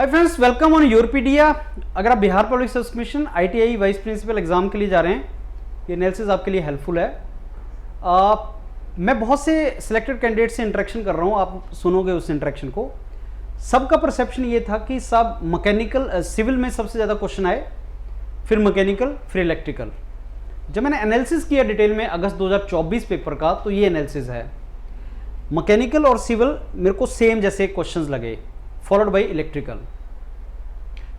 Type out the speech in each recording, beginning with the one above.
Hi friends, welcome on Europedia. अगर आप Bihar public service commission ITI vice principal exam के लिए जा रहे हैं, ये एनालिसिस आपके लिए हेल्पफुल है। मैं बहुत से सिलेक्टेड कैंडिडेट से इंटरेक्शन कर रहा हूँ, आप सुनोगे उस इंटरेक्शन को। सबका परसेप्शन ये था कि सब मैकेनिकल सिविल में सबसे ज़्यादा क्वेश्चन आए, फिर मैकेनिकल, फिर इलेक्ट्रिकल। जब मैंने एनालिसिस किया डिटेल में अगस्त 2024 पेपर का, तो ये एनालिसिस है। मैकेनिकल और सिविल मेरे को सेम जैसे क्वेश्चंस लगे, फॉलोड बाय इलेक्ट्रिकल।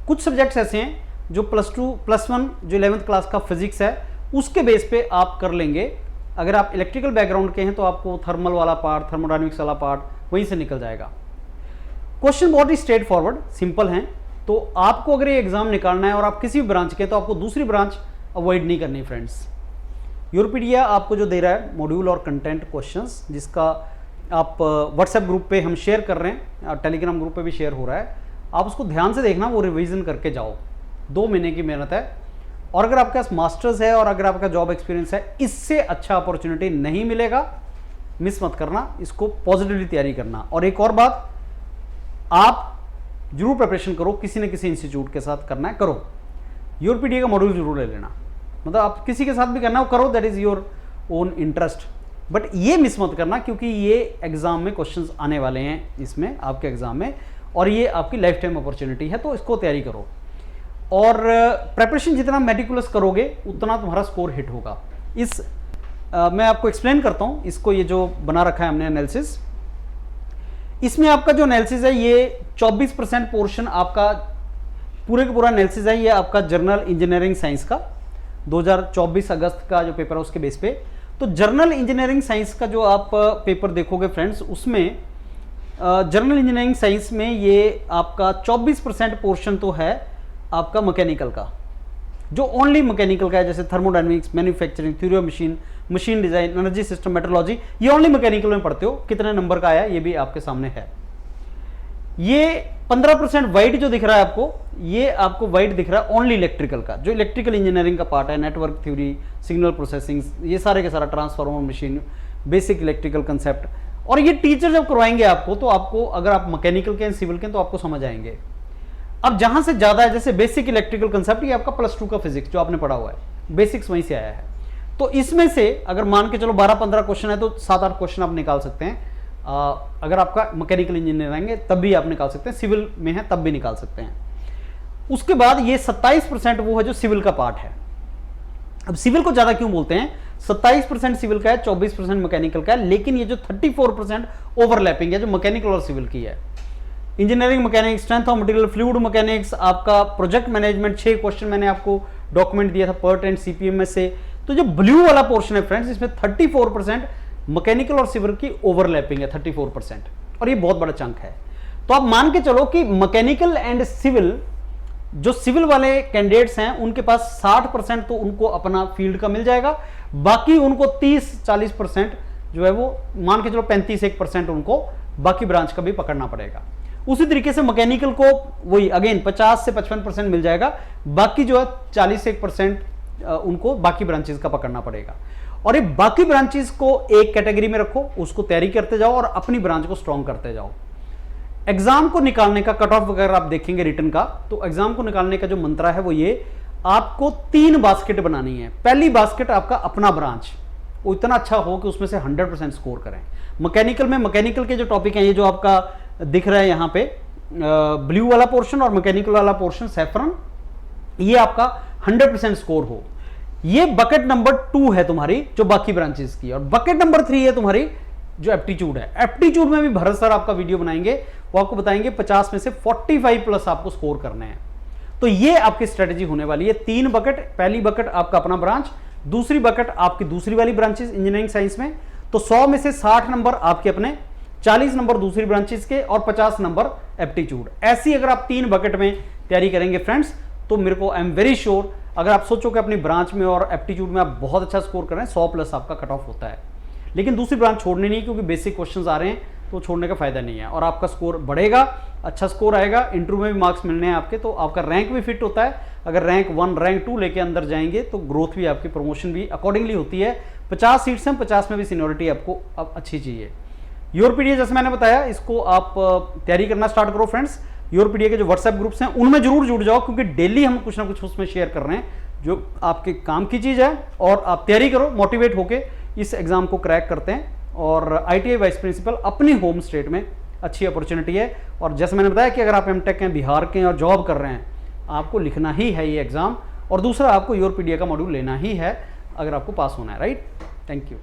कुछ सब्जेक्ट्स ऐसे हैं जो +2 +1 जो 11th क्लास का फिजिक्स है उसके बेस पे आप कर लेंगे। अगर आप इलेक्ट्रिकल बैकग्राउंड के हैं तो आपको थर्मल वाला पार्ट, थर्मोडायनेमिक्स वाला पार्ट वहीं से निकल जाएगा। क्वेश्चन बहुत ही स्ट्रेट फॉरवर्ड सिंपल हैं। तो आपको अगर ये एग्जाम निकालना है और आप किसी भी ब्रांच के, तो आपको दूसरी ब्रांच अवॉइड नहीं करनी फ्रेंड्स। यूरोपीडिया आपको जो दे रहा है मॉड्यूल और कंटेंट क्वेश्चंस, जिसका आप व्हाट्सएप ग्रुप पे हम शेयर कर रहे हैं, टेलीग्राम ग्रुप पे भी शेयर हो रहा है, आप उसको ध्यान से देखना, वो रिवीजन करके जाओ। 2 महीने की मेहनत है। और अगर आपके पास मास्टर्स है और अगर आपका जॉब एक्सपीरियंस है, इससे अच्छा अपॉर्चुनिटी नहीं मिलेगा। मिस मत करना, इसको पॉजिटिवली तैयारी करना। और एक और बात, आप जरूर प्रिपरेशन करो, किसी न किसी इंस्टीट्यूट के साथ करना है करो। यूरोपीडिया का मॉड्यूल जरूर ले लेना, मतलब आप किसी के साथ भी करना हो करो, that is your own interest. But ये मिस मत करना, क्योंकि ये एग्जाम में क्वेश्चंस आने वाले हैं इसमें, आपके एग्जाम में, और ये आपकी लाइफ टाइम अपॉर्चुनिटी है, तो इसको तैयारी करो। और प्रिपरेशन जितना मेटिकुलस करोगे उतना तुम्हारा स्कोर हिट होगा। मैं आपको एक्सप्लेन करता हूँ इसको। ये जो बना रखा है हमने एनालिसिस, इसमें आपका जो एनालिसिस है ये 24% पोर्शन आपका पूरे का पूरा एनालिसिस है। ये आपका जनरल इंजीनियरिंग साइंस का 2024 अगस्त का जो पेपर है उसके बेस पे। तो जनरल इंजीनियरिंग साइंस का जो आप पेपर देखोगे फ्रेंड्स, उसमें जनरल इंजीनियरिंग साइंस में ये आपका 24% पोर्शन तो है आपका मैकेनिकल का, जो ओनली मैकेनिकल का है, जैसे thermodynamics, manufacturing, theory of machine, machine design, energy system, metrology, ये ओनली मैकेनिकल में पढ़ते हो। कितने नंबर का आया ये भी आपके सामने है। ये 15% वाइट जो दिख रहा है आपको, ये आपको वाइट दिख रहा है ओनली इलेक्ट्रिकल का, जो इलेक्ट्रिकल इंजीनियरिंग का पार्ट है, नेटवर्क थ्योरी, सिग्नल प्रोसेसिंग, ये सारे के सारा, transformer machine, basic electrical concept. और ये टीचर जब करवाएंगे आपको, तो आपको, अगर आप मैकेनिकल के, सिविल के, तो आपको समझ आएंगे। अब जहां से ज्यादा है, जैसे बेसिक इलेक्ट्रिकल कंसेप्ट, ये आपका +2 का फिजिक्स जो आपने पढ़ा हुआ है, बेसिक्स वहीं से आया है। तो इसमें से अगर मान के चलो 12-15 क्वेश्चन है, तो 7-8 क्वेश्चन आप निकाल सकते हैं। अगर आपका मैकेनिकल इंजीनियर आएंगे तब भी आप निकाल सकते हैं, सिविल में है तब भी निकाल सकते हैं। उसके बाद ये 27% वो है जो सिविल का पार्ट है। अब सिविल को ज्यादा क्यों बोलते हैं? 27% सिविल का है, 24% मैकेनिकल का है, लेकिन ये जो 34% ओवरलैपिंग है जो मैकेनिकल और सिविल की है। Engineering mechanics, strength of material, fluid mechanics, आपका प्रोजेक्ट मैनेजमेंट, 6 क्वेश्चन मैंने आपको डॉक्यूमेंट दिया था पर्ट एंड CPM से। तो जो ब्लू वाला पोर्शन है फ्रेंड्स, इसमें 34% मैकेनिकल और सिविल की ओवरलैपिंग है, 34%, और ये बहुत बड़ा चंक है। तो आप मान के चलो कि मैकेनिकल एंड सिविल, जो सिविल वाले कैंडिडेट्स हैं उनके पास 60% तो उनको अपना फील्ड का मिल जाएगा, बाकी उनको 30-40% जो है वो, मान के चलो 35% उनको बाकी ब्रांच का भी पकड़ना पड़ेगा। उसी तरीके से मैकेनिकल को वही अगेन 50 से 55% मिल जाएगा, बाकी जो है 40% उनको बाकी ब्रांचेस का पकड़ना पड़ेगा। और ये बाकी ब्रांचेस को एक कैटेगरी में रखो, उसको तैयारी करते जाओ और अपनी ब्रांच को स्ट्रॉन्ग करते जाओ। एग्जाम को निकालने का कट ऑफ वगैरह आप देखेंगे रिटर्न का, तो एग्जाम को निकालने का जो मंत्र है वो ये, आपको 3 बास्केट बनानी है। पहली बास्केट आपका अपना ब्रांच, वो इतना अच्छा हो कि उसमें से 100% स्कोर करें। मैकेनिकल में मैकेनिकल के जो टॉपिक हैं, ये जो आपका दिख रहा है यहाँ पे ब्लू वाला पोर्शन और मैकेनिकल वाला पोर्शन सैफरन, ये आपका 100% स्कोर हो। ये बकेट नंबर 2 है तुम्हारी जो बाकी ब्रांचेस की, और बकेट नंबर 3 है तुम्हारी जो एप्टीट्यूड है। एप्टीट्यूड में भी भरत सर आपका वीडियो बनाएंगे, वो आपको बताएंगे 50 में से 45+ आपको स्कोर करने हैं। तो ये आपकी स्ट्रेटेजी होने वाली है। 3 बकेट, पहली बकेट आपका अपना ब्रांच, दूसरी बकेट आपकी दूसरी वाली ब्रांचेस इंजीनियरिंग साइंस में। तो 100 में से 60 नंबर आपके अपने, 40 नंबर दूसरी ब्रांचेस के, और 50 नंबर एप्टीट्यूड। ऐसी अगर आप 3 बकेट में तैयारी करेंगे फ्रेंड्स, तो मेरे को आई एम वेरी श्योर, अगर आप सोचो कि अपनी ब्रांच में और एप्टीट्यूड में आप बहुत अच्छा स्कोर कर रहे हैं, 100+ आपका कट ऑफ होता है। लेकिन दूसरी ब्रांच छोड़नी नहीं, क्योंकि बेसिक क्वेश्चंस आ रहे हैं, तो छोड़ने का फायदा नहीं है। और आपका स्कोर बढ़ेगा, अच्छा स्कोर आएगा, इंटरव्यू में भी मार्क्स मिलने हैं आपके, तो आपका रैंक भी फिट होता है। अगर रैंक 1, रैंक 2 लेके अंदर जाएंगे तो ग्रोथ भी आपकी, प्रमोशन भी अकॉर्डिंगली होती है। 50 सीट्स हैं, 50 में भी सीनियोरिटी आपको अब अच्छी चाहिए। यूरोपीडिया जैसे मैंने बताया, इसको आप तैयारी करना स्टार्ट करो फ्रेंड्स। यूरोपीडिया के जो व्हाट्सएप ग्रुप्स हैं उनमें जरूर जुड़ जाओ, क्योंकि डेली हम कुछ ना कुछ उसमें शेयर कर रहे हैं जो आपके काम की चीज़ है, और आप तैयारी करो, मोटिवेट होके इस एग्ज़ाम को क्रैक करते हैं। और ITI वाइस प्रिंसिपल अपनी होम स्टेट में अच्छी अपॉर्चुनिटी है। और जैसे मैंने बताया कि अगर आप एमटेक हैं, बिहार के हैं और जॉब कर रहे हैं, आपको लिखना ही है ये एग्ज़ाम, और दूसरा आपको यूरोपीडिया का मॉड्यूल लेना ही है अगर आपको पास होना है, राइट। Thank you.